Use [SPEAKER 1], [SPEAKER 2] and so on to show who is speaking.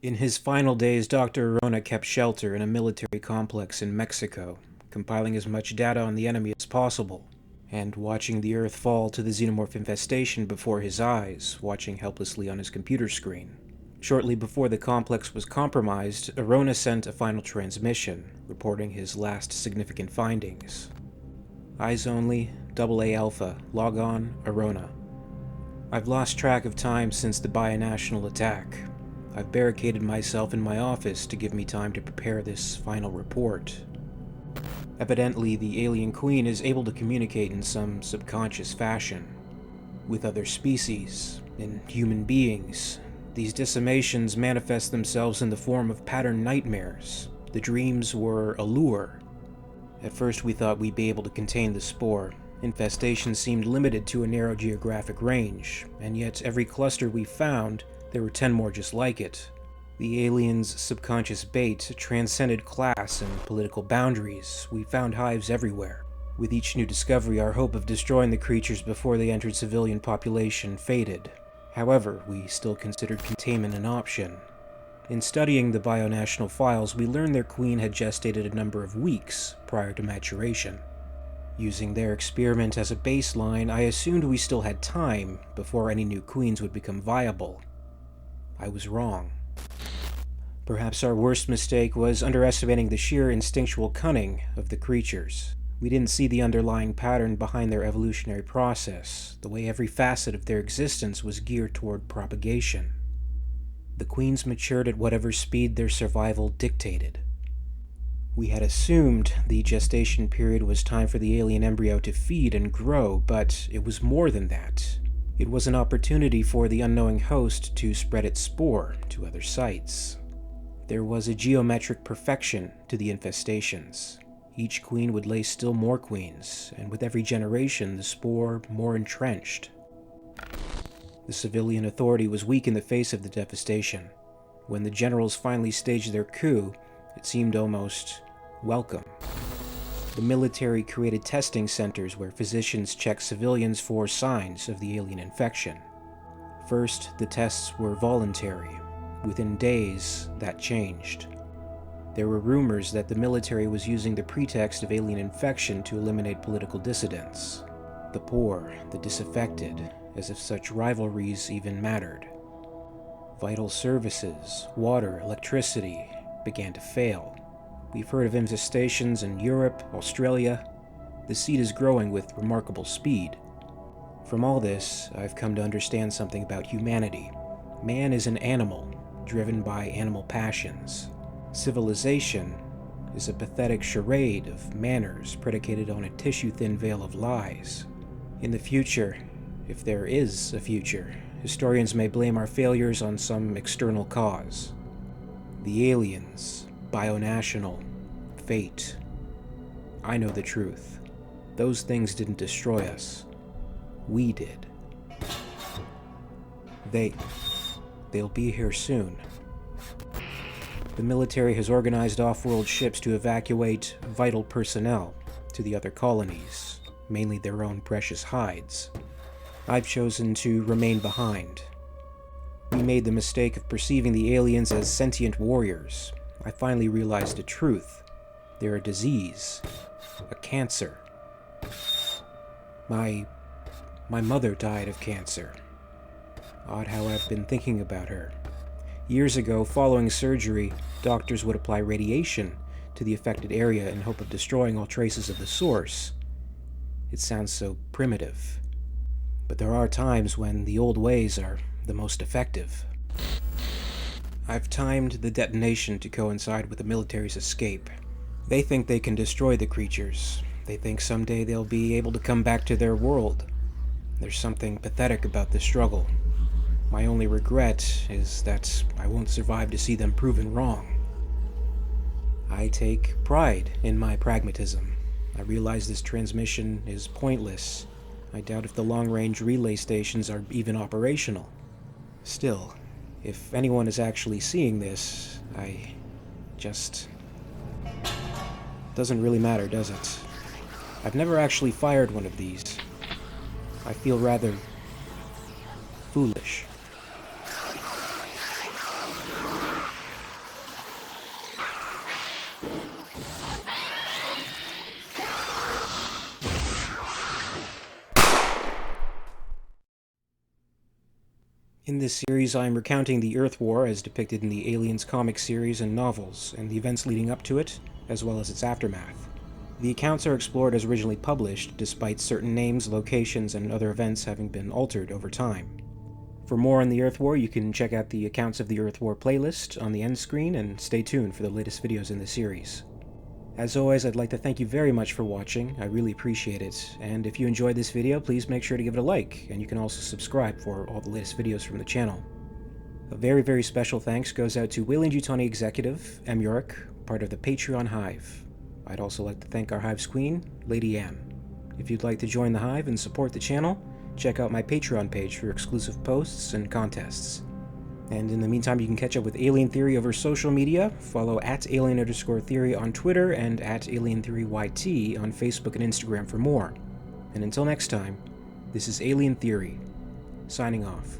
[SPEAKER 1] In his final days, Dr. Orona kept shelter in a military complex in Mexico, compiling as much data on the enemy as possible, and watching the Earth fall to the Xenomorph infestation before his eyes, watching helplessly on his computer screen. Shortly before the complex was compromised, Orona sent a final transmission, reporting his last significant findings. Eyes only, AA Alpha, log on, Orona. I've lost track of time since the binational attack. I've barricaded myself in my office to give me time to prepare this final report. Evidently, the alien queen is able to communicate in some subconscious fashion with other species, in human beings. These disseminations manifest themselves in the form of patterned nightmares. The dreams were a lure. At first we thought we'd be able to contain the spore. Infestation seemed limited to a narrow geographic range, and yet every cluster we found, there were 10 more just like it. The aliens' subconscious bait transcended class and political boundaries. We found hives everywhere. With each new discovery, our hope of destroying the creatures before they entered civilian population faded. However, we still considered containment an option. In studying the bionational files, we learned their queen had gestated a number of weeks prior to maturation. Using their experiment as a baseline, I assumed we still had time before any new queens would become viable. I was wrong. Perhaps our worst mistake was underestimating the sheer instinctual cunning of the creatures. We didn't see the underlying pattern behind their evolutionary process, the way every facet of their existence was geared toward propagation. The queens matured at whatever speed their survival dictated. We had assumed the gestation period was time for the alien embryo to feed and grow, but it was more than that. It was an opportunity for the unknowing host to spread its spore to other sites. There was a geometric perfection to the infestations. Each queen would lay still more queens, and with every generation the spore more entrenched. The civilian authority was weak in the face of the devastation. When the generals finally staged their coup, it seemed almost welcome. The military created testing centers where physicians checked civilians for signs of the alien infection. First, the tests were voluntary. Within days, that changed. There were rumors that the military was using the pretext of alien infection to eliminate political dissidents. The poor, the disaffected, as if such rivalries even mattered. Vital services, water, electricity, began to fail. We've heard of infestations in Europe, Australia. The seed is growing with remarkable speed. From all this, I've come to understand something about humanity. Man is an animal, driven by animal passions. Civilization is a pathetic charade of manners predicated on a tissue-thin veil of lies. In the future, if there is a future, historians may blame our failures on some external cause. The aliens, bionational, fate. I know the truth. Those things didn't destroy us. We did. They'll be here soon. The military has organized off-world ships to evacuate vital personnel to the other colonies, mainly their own precious hides. I've chosen to remain behind. We made the mistake of perceiving the aliens as sentient warriors. I finally realized the truth. They're a disease. A cancer. My mother died of cancer. Odd how I've been thinking about her. Years ago, following surgery, doctors would apply radiation to the affected area in hope of destroying all traces of the source. It sounds so primitive. But there are times when the old ways are the most effective. I've timed the detonation to coincide with the military's escape. They think they can destroy the creatures. They think someday they'll be able to come back to their world. There's something pathetic about this struggle. My only regret is that I won't survive to see them proven wrong. I take pride in my pragmatism. I realize this transmission is pointless. I doubt if the long-range relay stations are even operational. Still, if anyone is actually seeing this, doesn't really matter, does it? I've never actually fired one of these. I feel rather foolish. In this series, I am recounting the Earth War as depicted in the Aliens comic series and novels, and the events leading up to it, as well as its aftermath. The accounts are explored as originally published, despite certain names, locations, and other events having been altered over time. For more on the Earth War, you can check out the Accounts of the Earth War playlist on the end screen, and stay tuned for the latest videos in the series. As always, I'd like to thank you very much for watching. I really appreciate it, and if you enjoyed this video, please make sure to give it a like, and you can also subscribe for all the latest videos from the channel. A very, very special thanks goes out to WEYLAND Yutani executive, EmYarUk, part of the Patreon Hive. I'd also like to thank our Hive's queen, Lady Anne. If you'd like to join the Hive and support the channel, check out my Patreon page for exclusive posts and contests. And in the meantime, you can catch up with Alien Theory over social media. Follow @alien_theory on Twitter and @alientheoryyt on Facebook and Instagram for more. And until next time, this is Alien Theory, signing off.